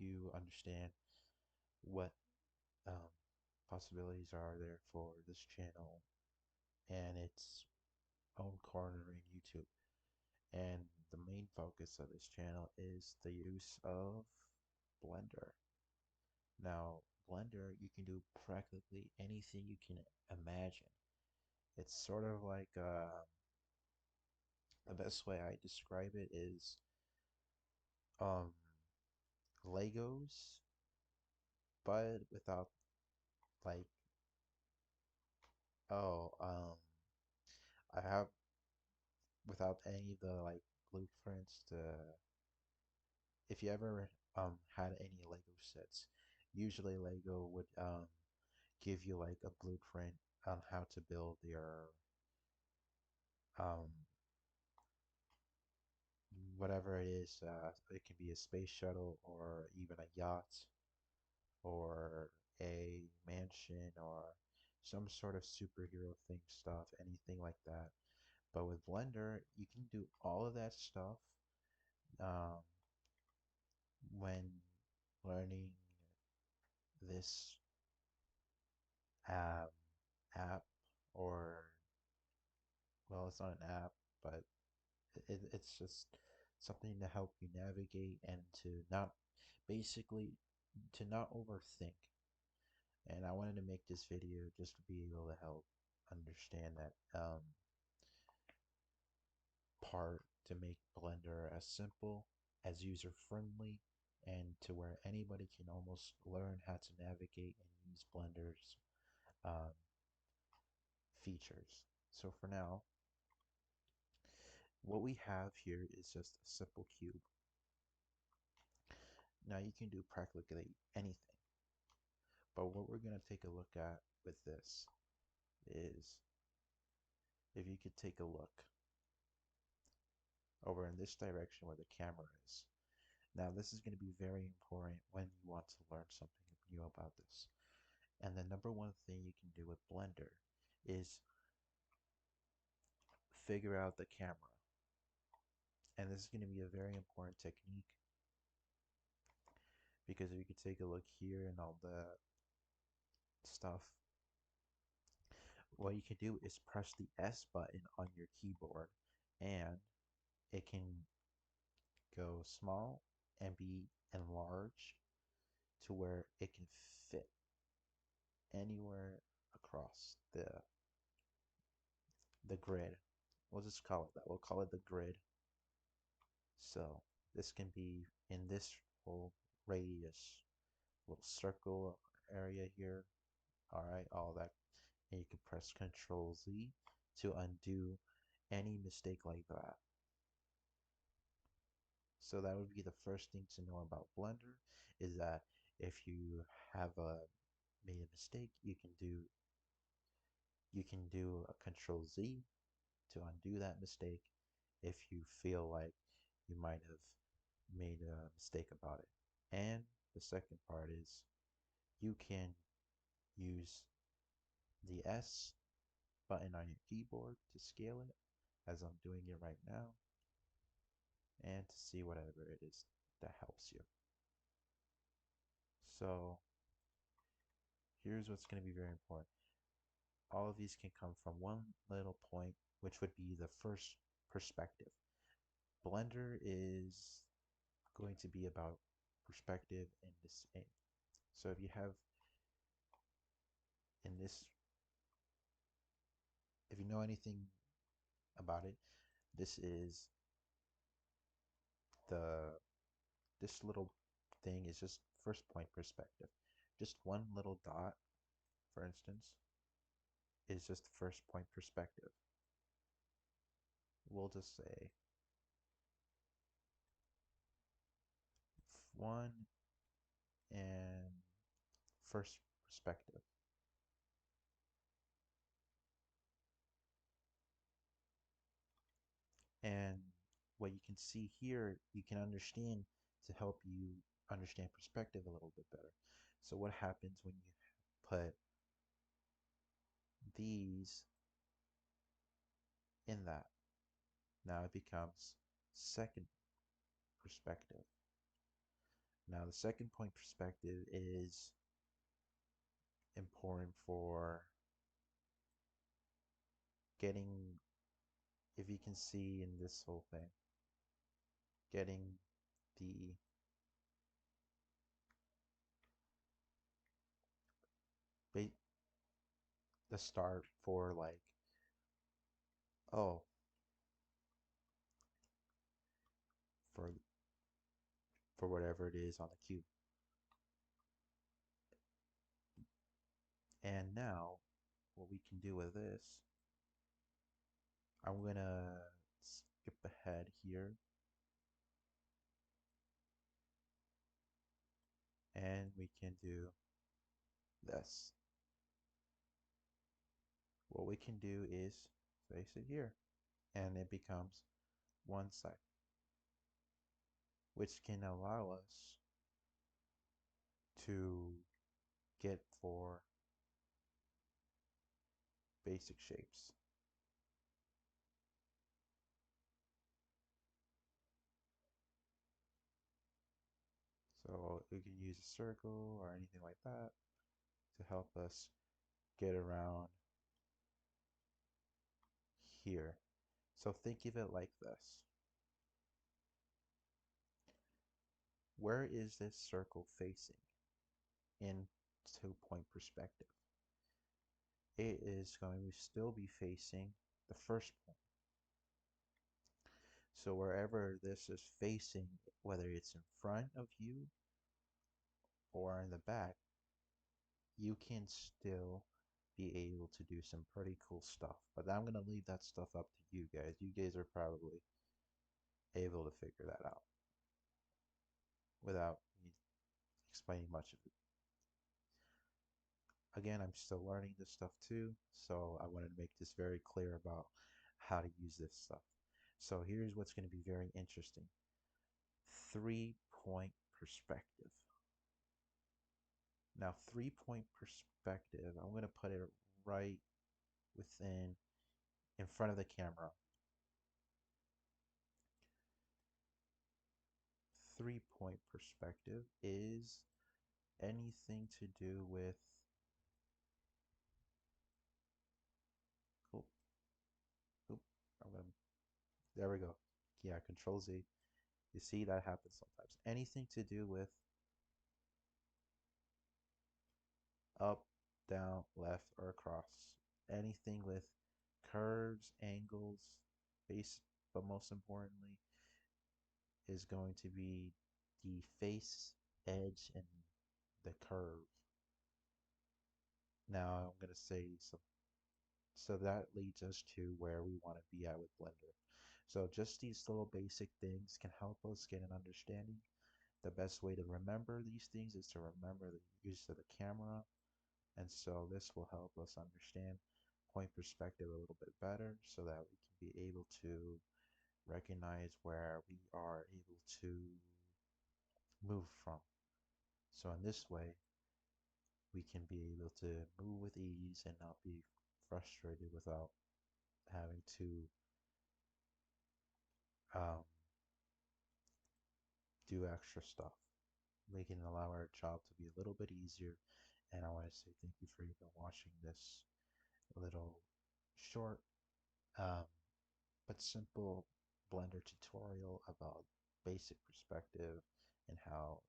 you understand what um, possibilities are there for this channel and its own corner in YouTube. And the main focus of this channel is the use of Blender. Now, Blender, you can do practically anything you can imagine. It's sort of like the best way I describe it is um, Legos, but without like oh I have without any of the like blueprints to if you ever had any Lego sets, usually Lego would give you like a blueprint on how to build your um whatever it is. It can be a space shuttle or even a yacht or a mansion or some sort of superhero thing stuff, anything like that. But with Blender, you can do all of that stuff um, when learning this um, app, or well, it's not an app, but it's just something to help you navigate and to not basically to not overthink. And I wanted to make this video just to be able to help understand that part, to make Blender as simple, as user friendly, and to where anybody can almost learn how to navigate and use Blender's um, features. So for now, what we have here is just a simple cube. Now you can do practically anything, but what we're going to take a look at with this is if you could take a look over in this direction where the camera is. Now this is going to be very important when you want to learn something new about this. And the number one thing you can do with Blender is figure out the camera. And this is going to be a very important technique because if you could take a look here and all the stuff, what you can do is press the S button on your keyboard and it can go small and be enlarged to where it can fit anywhere across the grid. We'll just call it that. We'll call it the grid. So this can be in this whole radius, little circle area here. All right, all that. And you can press Control Z to undo any mistake like that. So that would be the first thing to know about Blender, is that if you have made a mistake, you can do a Control Z to undo that mistake if you feel like you might have made a mistake about it. And the second part is you can use the S button on your keyboard to scale it, as I'm doing it right now, and to see whatever it is that helps you. So here's what's going to be very important. All of these can come from one little point, which would be the first perspective. Blender is going to be about perspective and this. So if you have in this, if you know anything about it, this is the this little thing is just first point perspective. Just one little dot, for instance, is just first point perspective. We'll just say one and first perspective. And what you can see here, you can understand to help you understand perspective a little bit better. So what happens when you put these in that? Now it becomes second perspective. Now the second point perspective is important for getting, if you can see in this whole thing, getting the the start for like, oh, for whatever it is on the cube. And now what we can do with this, I'm gonna skip ahead here and we can do this. What we can do is place it here and it becomes one side, which can allow us to get for basic shapes. So we can use a circle or anything like that to help us get around here. So think of it like this. Where is this circle facing in 2-point perspective? It is going to still be facing the first point. So wherever this is facing, whether it's in front of you or in the back, you can still be able to do some pretty cool stuff. But I'm going to leave that stuff up to you guys. You guys are probably able to figure that out without me explaining much of it. Again, I'm still learning this stuff too, so I wanted to make this very clear about how to use this stuff. So here's what's going to be very interesting. 3-point perspective. Now, 3-point perspective, I'm going to put it right in front of the camera. 3-point perspective is anything to do with, oh, oh, there we go. Yeah, Control Z. You see that happens sometimes. Anything to do with up, down, left, or across. Anything with curves, angles, base, but most importantly, is going to be the face, edge, and the curve. Now I'm going to say so that leads us to where we want to be at with Blender. So just these little basic things can help us get an understanding. The best way to remember these things is to remember the use of the camera. And so this will help us understand point perspective a little bit better so that we can be able to recognize where we are able to move from. So in this way, we can be able to move with ease and not be frustrated without having to um, do extra stuff. We can allow our job to be a little bit easier. And I want to say thank you for even watching this little short um, but simple Blender tutorial about basic perspective and how